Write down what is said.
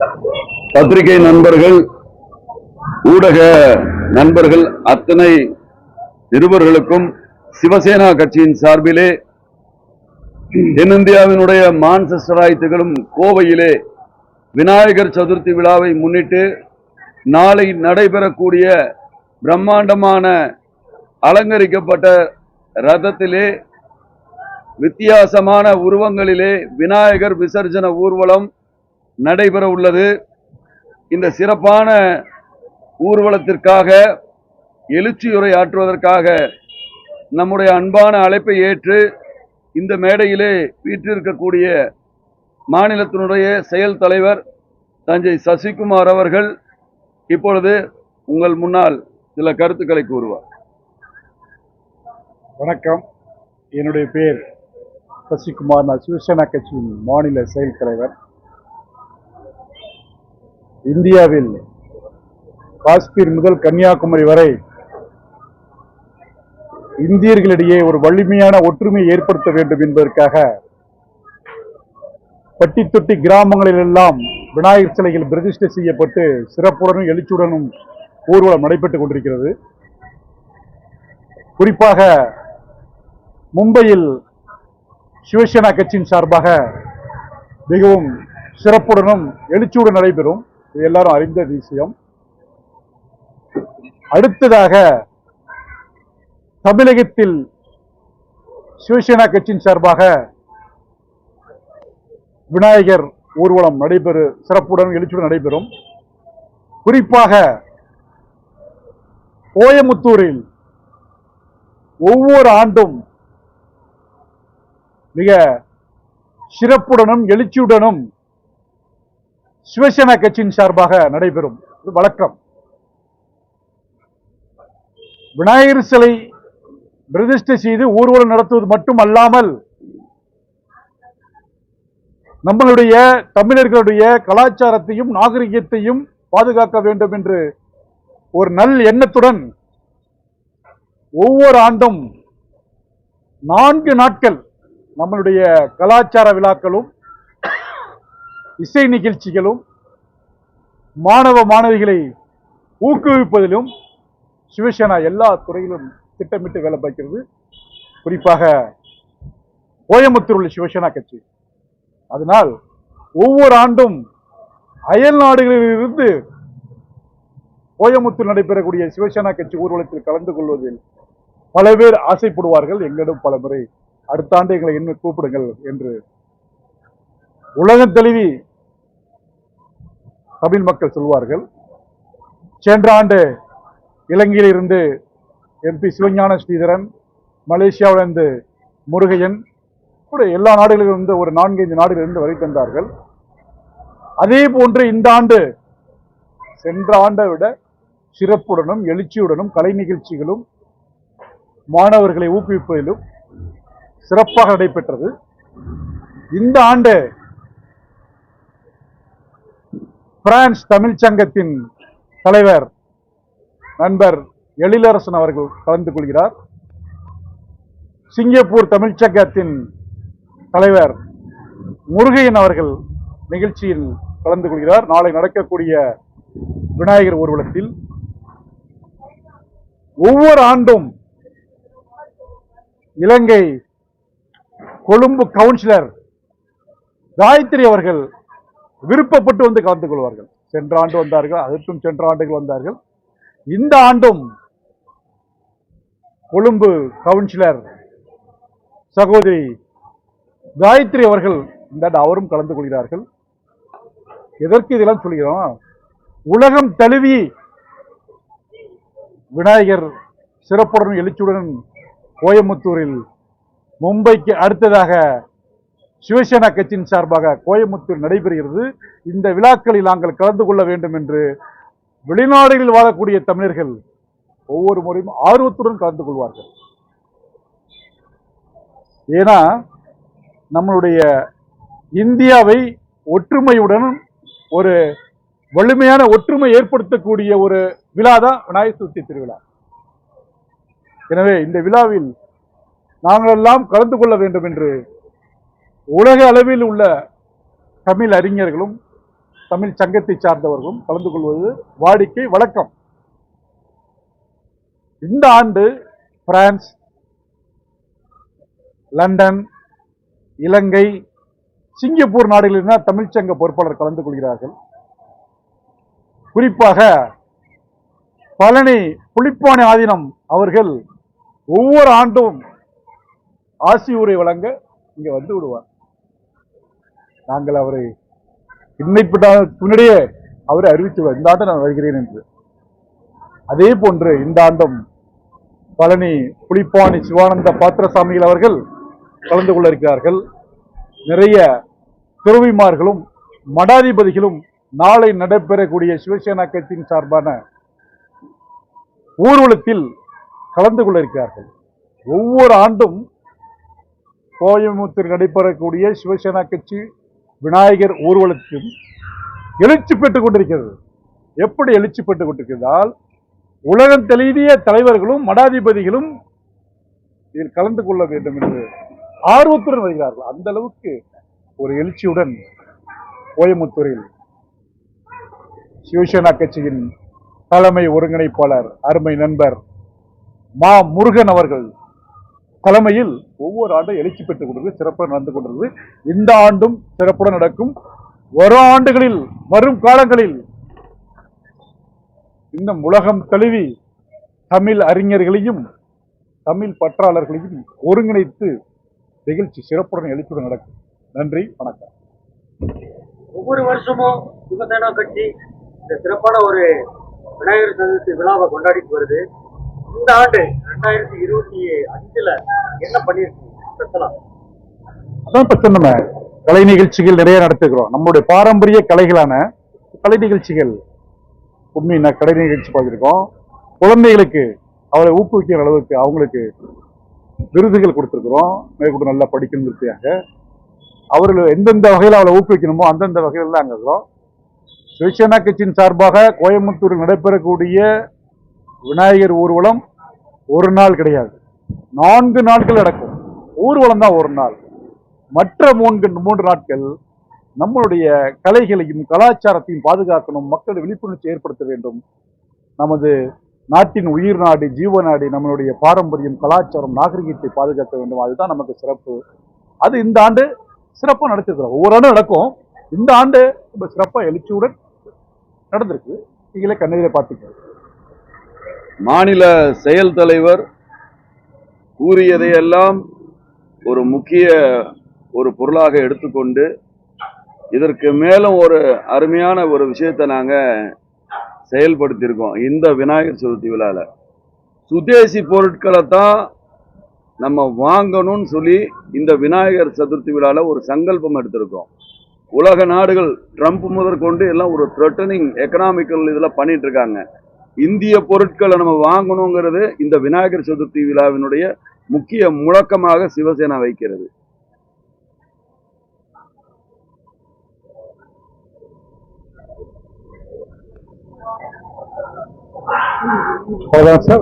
பத்திரிகை நண்பர்கள், ஊடக நண்பர்கள் அத்தனை நிருபர்களுக்கும் சிவசேனா கட்சியின் சார்பிலே தென்னிந்தியாவினுடைய மான்செஸ்டராய் திகழும் கோவையிலே விநாயகர் சதுர்த்தி விழாவை முன்னிட்டு நாளை நடைபெறக்கூடிய பிரம்மாண்டமான அலங்கரிக்கப்பட்ட ரதத்திலே வித்தியாசமான உருவங்களிலே விநாயகர் விசர்ஜன ஊர்வலம் நடைபெற உள்ளது. இந்த சிறப்பான ஊர்வலத்திற்காக எழுச்சியுரை ஆற்றுவதற்காக நம்முடைய அன்பான அழைப்பை ஏற்று இந்த மேடையிலே வீற்றிருக்கக்கூடிய மாநிலத்தினுடைய செயல் தலைவர் தஞ்சை சசிகுமார் அவர்கள் இப்பொழுது உங்கள் முன்னால் சில கருத்துக்களை கூறுவார். வணக்கம், என்னுடைய பேர் சசிகுமார். நான் சிவசேனா கட்சியின் மாநில செயல் தலைவர். இந்தியாவில் காஷ்மீர் முதல் கன்னியாகுமரி வரை இந்தியர்களிடையே ஒரு வலிமையான ஒற்றுமையை ஏற்படுத்த வேண்டும் என்பதற்காக பட்டி தொட்டி கிராமங்களில் எல்லாம் விநாயகர் சிலைகள் பிரதிஷ்டை செய்யப்பட்டு சிறப்புடனும் எழுச்சியுடனும் ஊர்வலம் நடைபெற்றுக் கொண்டிருக்கிறது. குறிப்பாக மும்பையில் சிவசேனா கட்சியின் சார்பாக மிகவும் சிறப்புடனும் எழுச்சியுடன் நடைபெறும். இது எல்லாரும் அறிந்த விஷயம். அடுத்ததாக தமிழகத்தில் சிவசேனா கட்சியின் சார்பாக விநாயகர் ஊர்வலம் சிறப்புடன் எழுச்சியுடன் நடைபெறும். குறிப்பாக கோயமுத்தூரில் ஒவ்வொரு ஆண்டும் மிக சிறப்புடனும் எழுச்சியுடனும் சிவசேனா கட்சியின் சார்பாக நடைபெறும். இது வழக்கம். விநாயகர் சிலை பிரதிஷ்டை செய்து ஊர்வலம் நடத்துவது மட்டுமல்லாமல் நம்மளுடைய தமிழர்களுடைய கலாச்சாரத்தையும் நாகரிகத்தையும் பாதுகாக்க வேண்டும் என்று ஒரு நல் எண்ணத்துடன் ஒவ்வொரு ஆண்டும் 4 நாட்கள் நம்மளுடைய கலாச்சார விழாக்களும் இசை நிகழ்ச்சிகளும் மாணவ மாணவிகளை ஊக்குவிப்பதிலும் சிவசேனா எல்லா துறையிலும் திட்டமிட்டு வேலை பார்க்கிறது. குறிப்பாக கோயமுத்தூர் உள்ள சிவசேனா கட்சி. அதனால் ஒவ்வொரு ஆண்டும் அயல் நாடுகளில் இருந்து கோயமுத்தூர் நடைபெறக்கூடிய சிவசேனா கட்சி ஊர்வலத்தில் கலந்து கொள்வதில் பல பேர் ஆசைப்படுவார்கள். எங்களிடம் பல முறை அடுத்த ஆண்டு எங்களை என்ன கூப்பிடுங்கள் என்று உலகம் தழுவி தமிழ் மக்கள் சொல்வார்கள். சென்ற ஆண்டு இலங்கையில் இருந்து MP சிவஞான ஸ்ரீதரன், மலேசியாவிலிருந்து முருகையன், கூட எல்லா நாடுகளிலிருந்து ஒரு 4-5 நாடுகளிலிருந்து வரை தந்தார்கள். அதே போன்று இந்த ஆண்டு சென்ற ஆண்டை விட சிறப்புடனும் எழுச்சியுடனும் கலை நிகழ்ச்சிகளும் மாணவர்களை ஊக்குவிப்பதிலும் சிறப்பாக நடைபெற்றது. இந்த ஆண்டு பிரான்ஸ் தமிழ் சங்கத்தின் தலைவர் நண்பர் எழிலரசன் அவர்கள் கலந்து கொள்கிறார். சிங்கப்பூர் தமிழ் சங்கத்தின் தலைவர் முருகையன் அவர்கள் நிகழ்ச்சியில் கலந்து கொள்கிறார். நாளை நடக்கக்கூடிய விநாயகர் ஊர்வலத்தில் ஒவ்வொரு ஆண்டும் இலங்கை கொழும்பு கவுன்சிலர் காயத்ரி அவர்கள் விருப்பப்பட்டு வந்து கலந்து கொள்வார்கள். சென்ற ஆண்டு வந்தார்கள், அதற்கும் சென்ற ஆண்டுகள் வந்தார்கள். இந்த ஆண்டும் கொழும்பு கவுன்சிலர் சகோதரி காயத்ரி அவர்கள் இந்த ஆண்டு அவரும் கலந்து கொள்கிறார்கள். எதற்கு இதெல்லாம் சொல்கிறோம்? உலகம் தழுவி விநாயகர் சிறப்புடன் எழுச்சியுடன் கோயமுத்தூரில், மும்பைக்கு அடுத்ததாக சிவசேனா கட்சியின் சார்பாக கோயமுத்தூர் நடைபெறுகிறது. இந்த விழாக்களில் நாங்கள் கலந்து கொள்ள வேண்டும் என்று வெளிநாடுகளில் வாழக்கூடிய தமிழர்கள் ஒவ்வொரு முறையும் ஆர்வத்துடன் கலந்து கொள்வார்கள். ஏன்னா நம்மளுடைய இந்தியாவை ஒற்றுமையுடன் ஒரு வலிமையான ஒற்றுமை ஏற்படுத்தக்கூடிய ஒரு விழா தான் விநாயகர் சதுர்த்தி திருவிழா. எனவே இந்த விழாவில் நாங்கள் எல்லாம் கலந்து கொள்ள வேண்டும் என்று உலக அளவில் உள்ள தமிழ் அறிஞர்களும் தமிழ் சங்கத்தை சார்ந்தவர்களும் கலந்து கொள்வது வாடிக்கை வழக்கம். இந்த ஆண்டு பிரான்ஸ், லண்டன், இலங்கை, சிங்கப்பூர் நாடுகளில் தமிழ்ச்சங்க பொறுப்பாளர் கலந்து கொள்கிறார்கள். குறிப்பாக பழனி புலிப்பாணி ஆதீனம் அவர்கள் ஒவ்வொரு ஆண்டும் ஆசி உரை வழங்க இங்க வந்து விடுவார். நாங்கள் அவரை முன்னாடியே அவரை அறிவித்துள்ளார், இந்த ஆண்டு நான் வருகிறேன் என்று. அதே போன்று இந்த ஆண்டும் பழனி புலிப்பாணி சிவானந்த பாத்திரசாமிகள் அவர்கள் கலந்து கொள்ள இருக்கிறார்கள். நிறைய துறவிமார்களும் மடாதிபதிகளும் நாளை நடைபெறக்கூடிய சிவசேனா கட்சியின் சார்பான ஊர்வலத்தில் கலந்து கொள்ள இருக்கிறார்கள். ஒவ்வொரு ஆண்டும் கோயம்புத்தூர் நடைபெறக்கூடிய சிவசேனா கட்சி விநாயகர் ஊர்வலத்தில் எழுச்சி பெற்றுக் கொண்டிருக்கிறது. எப்படி எழுச்சி பெற்றுக் கொண்டிருக்கிறதால் உலகம் தழுவிய தலைவர்களும் மடாதிபதிகளும் இதில் கலந்து கொள்ள வேண்டும் என்று ஆர்வத்துடன் வருகிறார்கள். அந்த அளவுக்கு ஒரு எழுச்சியுடன் கோயம்புத்தூரில் சிவசேனா கட்சியின் தலைமை ஒருங்கிணைப்பாளர் அருமை நண்பர் மா முருகன் அவர்கள் தலைமையில் ஒவ்வொரு ஆண்டும் எழுச்சி பெற்றுக் கொண்டிருக்கிறது, சிறப்பாக நடந்து கொண்டிருக்கிறது. இந்த ஆண்டும் சிறப்புடன் நடக்கும். வரும் ஆண்டுகளில், வரும் காலங்களில் இன்னும் உலகம் தழுவி தமிழ் அறிஞர்களையும் தமிழ் பற்றாளர்களையும் ஒருங்கிணைத்து நிகழ்ச்சி சிறப்புடன் எழுச்சியுடன் நடக்கும். நன்றி, வணக்கம். ஒவ்வொரு வருஷமும் சிவசேனா கட்சி இந்த சிறப்பான ஒரு விநாயகர் சதுர்த்தி விழாவை கொண்டாடிட்டு வருது. இந்த ஆண்டு 2025 என்ன பண்ணிருக்கீங்க? அதான் இப்ப சொன்ன கலை நிகழ்ச்சிகள் நிறைய நடத்துகிறோம். நம்முடைய பாரம்பரிய கலைகளான கலை நிகழ்ச்சிகள், கும்மி கலை நிகழ்ச்சி பார்த்துருக்கோம். குழந்தைகளுக்கு அவளை ஊக்குவிக்கிற அளவுக்கு அவங்களுக்கு விருதுகள் கொடுத்துருக்குறோம். மேற்கொண்டு நல்லா படிக்கணுங்கிறதுக்காக அவர்கள் எந்தெந்த வகையில் அவளை ஊக்குவிக்கணுமோ அந்தந்த வகையில் தான் அங்கே இருக்கிறோம். சிவசேனா கட்சியின் சார்பாக கோயம்புத்தூரில் நடைபெறக்கூடிய விநாயகர் ஊர்வலம் ஒரு நாள் கிடையாது, 4 நாட்கள் நடக்கும். ஊர்வலம் தான் ஒரு நாள். மற்ற 3 நாட்கள் நம்மளுடைய கலைகளையும் கலாச்சாரத்தையும் பாதுகாக்கணும், மக்கள் விழிப்புணர்ச்சி ஏற்படுத்த வேண்டும். நமது நாட்டின் உயிர் நாடு, ஜீவ நாடு, நம்மளுடைய பாரம்பரியம், கலாச்சாரம், நாகரிகத்தை பாதுகாக்க வேண்டும். அதுதான் நமக்கு சிறப்பு. அது இந்த ஆண்டு சிறப்பாக நடத்திருக்கிறோம். ஒவ்வொரு ஆண்டும் நடக்கும். இந்த ஆண்டு ரொம்ப சிறப்பாக எழுச்சியுடன் நடந்திருக்கு. நீங்களே கண்ணெதிரே பார்த்துக்க. மாநில செயல் தலைவர் கூறியதையெல்லாம் ஒரு முக்கிய ஒரு பொருளாக எடுத்துக்கொண்டு இதற்கு மேலும் ஒரு அருமையான ஒரு விஷயத்தை நாங்கள் செயல்படுத்தியிருக்கோம். இந்த விநாயகர் சதுர்த்தி விழாவில் சுதேசி பொருட்களை தான் நம்ம வாங்கணும்னு சொல்லி இந்த விநாயகர் சதுர்த்தி விழாவில் ஒரு சங்கல்பம் எடுத்திருக்கோம். உலக நாடுகள் ட்ரம்ப் முதற்கொண்டு எல்லாம் ஒரு த்ரெட்டனிங் எக்கனாமிக்கல் இதில் பண்ணிட்டு இருக்காங்க. இந்திய பொருட்களை நம்ம வாங்கணுங்கிறது இந்த விநாயகர் சதுர்த்தி விழாவினுடைய முக்கிய முழக்கமாக சிவசேனா வைக்கிறது. சார்